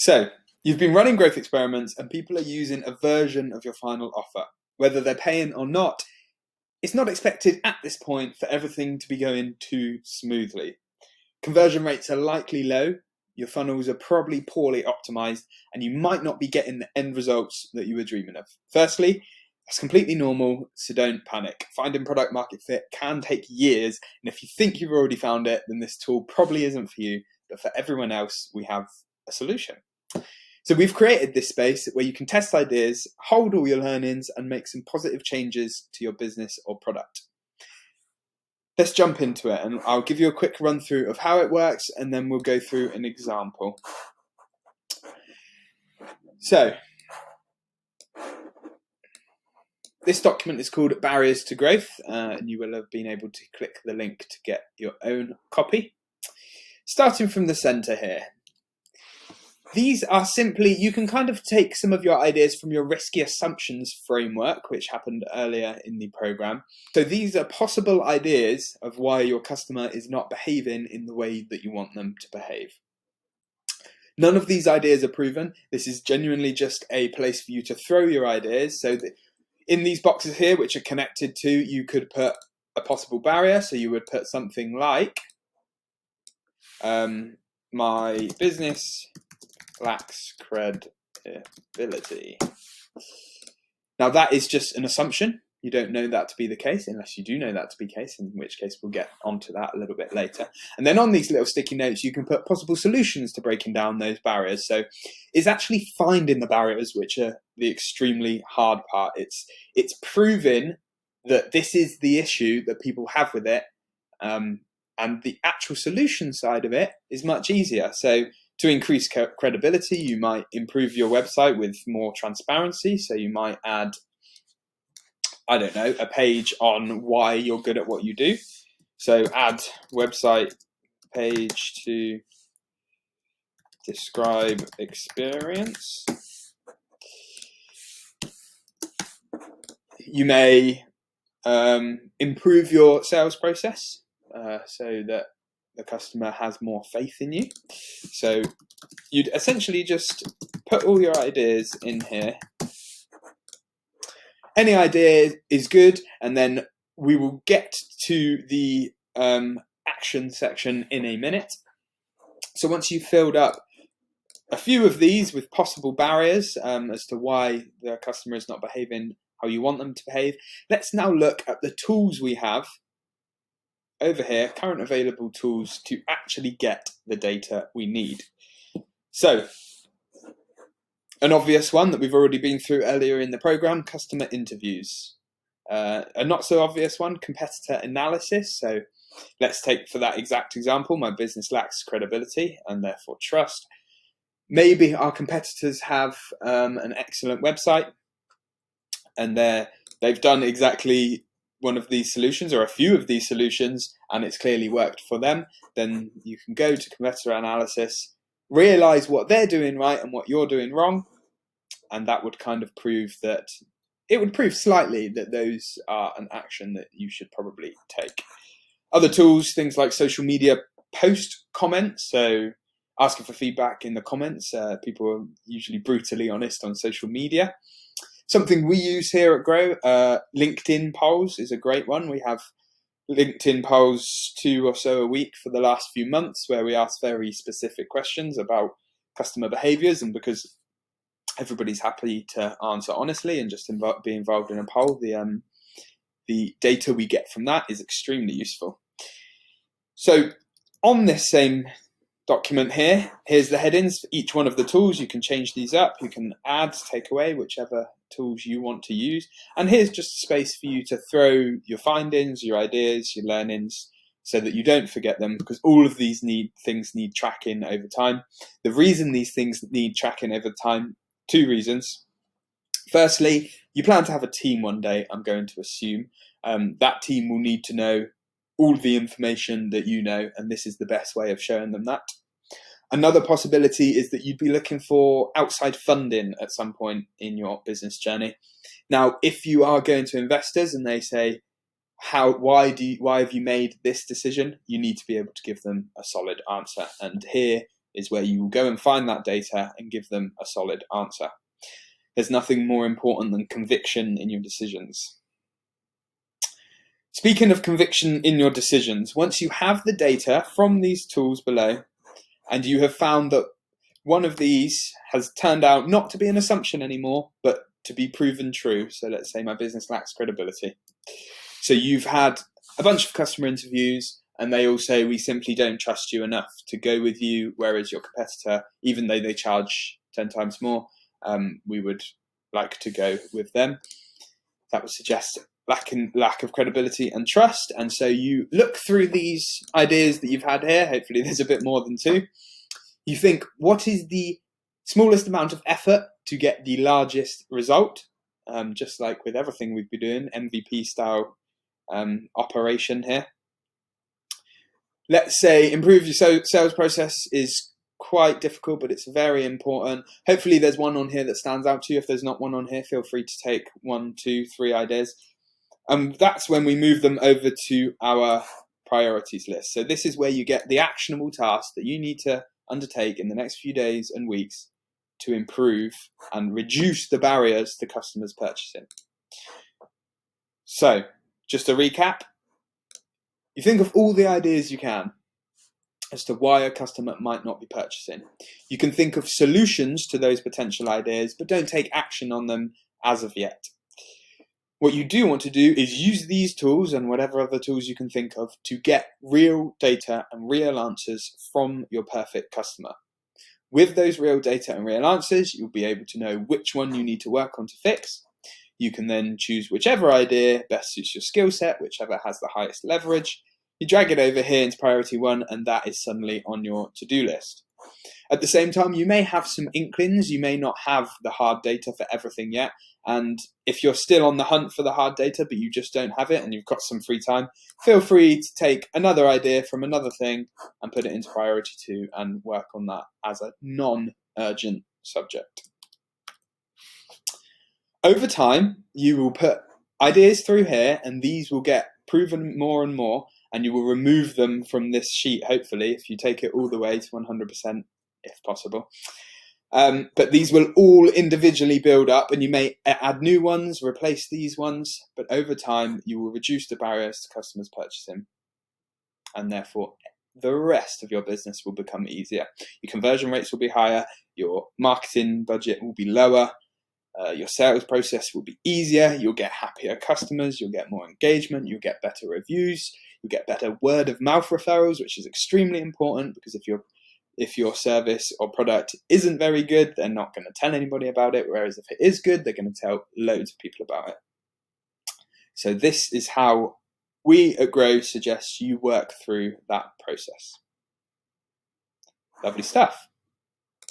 So you've been running growth experiments and people are using a version of your final offer. Whether they're paying or not, it's not expected at this point for everything to be going too smoothly. Conversion rates are likely low, your funnels are probably poorly optimized, and you might not be getting the end results that you were dreaming of. Firstly, that's completely normal, so don't panic. Finding product market fit can take years, and if you think you've already found it, then this tool probably isn't for you, but for everyone else, we have a solution. So we've created this space where you can test ideas, hold all your learnings, and make some positive changes to your business or product. Let's jump into it, and I'll give you a quick run through of how it works, and then we'll go through an example. So this document is called Barriers to Growth, and you will have been able to click the link to get your own copy. Starting from the center here. These are simply, you can kind of take some of your ideas from your risky assumptions framework, which happened earlier in the program. So these are possible ideas of why your customer is not behaving in the way that you want them to behave. None of these ideas are proven. This is genuinely just a place for you to throw your ideas. So that in these boxes here, which are connected to, you could put a possible barrier. So you would put something like, my business lacks credibility. Now that is just an assumption. You don't know that to be the case unless you do know that to be the case, in which case we'll get onto that a little bit later. And then on these little sticky notes, you can put possible solutions to breaking down those barriers. So it's actually finding the barriers, which are the extremely hard part. It's proving that this is the issue that people have with it. And the actual solution side of it is much easier. So to increase credibility, you might improve your website with more transparency. So you might add, I don't know, a page on why you're good at what you do. So add website page to describe experience. You may improve your sales process so that the customer has more faith in you. So you'd essentially just put all your ideas in here. Any idea is good, and then we will get to the action section in a minute. So once you've filled up a few of these with possible barriers as to why the customer is not behaving how you want them to behave, let's now look at the tools we have over here, current available tools to actually get the data we need. So, an obvious one that we've already been through earlier in the program, customer interviews. A not so obvious one, competitor analysis. So let's take for that exact example, my business lacks credibility and therefore trust. Maybe our competitors have an excellent website and they've done exactly one of these solutions or a few of these solutions and it's clearly worked for them. Then you can go to competitor analysis, realize what they're doing right and what you're doing wrong, and that would kind of prove that it would prove slightly that those are an action that you should probably take. Other tools, things like social media post comments, so asking for feedback in the comments. People are usually brutally honest on social media. Something we use here at Grow, LinkedIn polls is a great one. We have LinkedIn polls 2 or so a week for the last few months where we ask very specific questions about customer behaviors, and because everybody's happy to answer honestly and just be involved in a poll, the data we get from that is extremely useful. So on this same document here, here's the headings for each one of the tools. You can change these up, you can add, take away, whichever tools you want to use. And here's just space for you to throw your findings, your ideas, your learnings, so that you don't forget them, because all of these things need tracking over time. The reason these things need tracking over time, 2 reasons. Firstly, you plan to have a team one day, I'm going to assume. That team will need to know all the information that you know, and this is the best way of showing them that. Another possibility is that you'd be looking for outside funding at some point in your business journey. Now, if you are going to investors and they say, why have you made this decision? You need to be able to give them a solid answer. And here is where you will go and find that data and give them a solid answer. There's nothing more important than conviction in your decisions. Speaking of conviction in your decisions, once you have the data from these tools below, and you have found that one of these has turned out not to be an assumption anymore, but to be proven true. So let's say my business lacks credibility. So you've had a bunch of customer interviews and they all say, we simply don't trust you enough to go with you, whereas your competitor, even though they charge 10 times more, we would like to go with them. That would suggest lack of credibility and trust. And so you look through these ideas that you've had here. Hopefully there's a bit more than two. You think, what is the smallest amount of effort to get the largest result? Just like with everything we've been doing, MVP style operation here. Let's say improve your sales process is quite difficult, but it's very important. Hopefully there's one on here that stands out to you. If there's not one on here, feel free to take 1, 2, 3 ideas. That's when we move them over to our priorities list. So this is where you get the actionable tasks that you need to undertake in the next few days and weeks to improve and reduce the barriers to customers purchasing. So just to recap, you think of all the ideas you can as to why a customer might not be purchasing. You can think of solutions to those potential ideas, but don't take action on them as of yet. What you do want to do is use these tools and whatever other tools you can think of to get real data and real answers from your perfect customer. With those real data and real answers, you'll be able to know which one you need to work on to fix. You can then choose whichever idea best suits your skill set, whichever has the highest leverage. You drag it over here into priority 1, and that is suddenly on your to-do list. At the same time, you may have some inklings. You may not have the hard data for everything yet. And if you're still on the hunt for the hard data, but you just don't have it and you've got some free time, feel free to take another idea from another thing and put it into priority 2 and work on that as a non-urgent subject. Over time, you will put ideas through here and these will get proven more and more, and you will remove them from this sheet, hopefully, if you take it all the way to 100%, if possible. But these will all individually build up, and you may add new ones, replace these ones, but over time, you will reduce the barriers to customers purchasing, and therefore, the rest of your business will become easier. Your conversion rates will be higher, your marketing budget will be lower, your sales process will be easier, you'll get happier customers, you'll get more engagement, you'll get better reviews, you'll get better word of mouth referrals, which is extremely important because if your service or product isn't very good, they're not going to tell anybody about it, whereas if it is good, they're going to tell loads of people about it. So this is how we at Grow suggest you work through that process. Lovely stuff.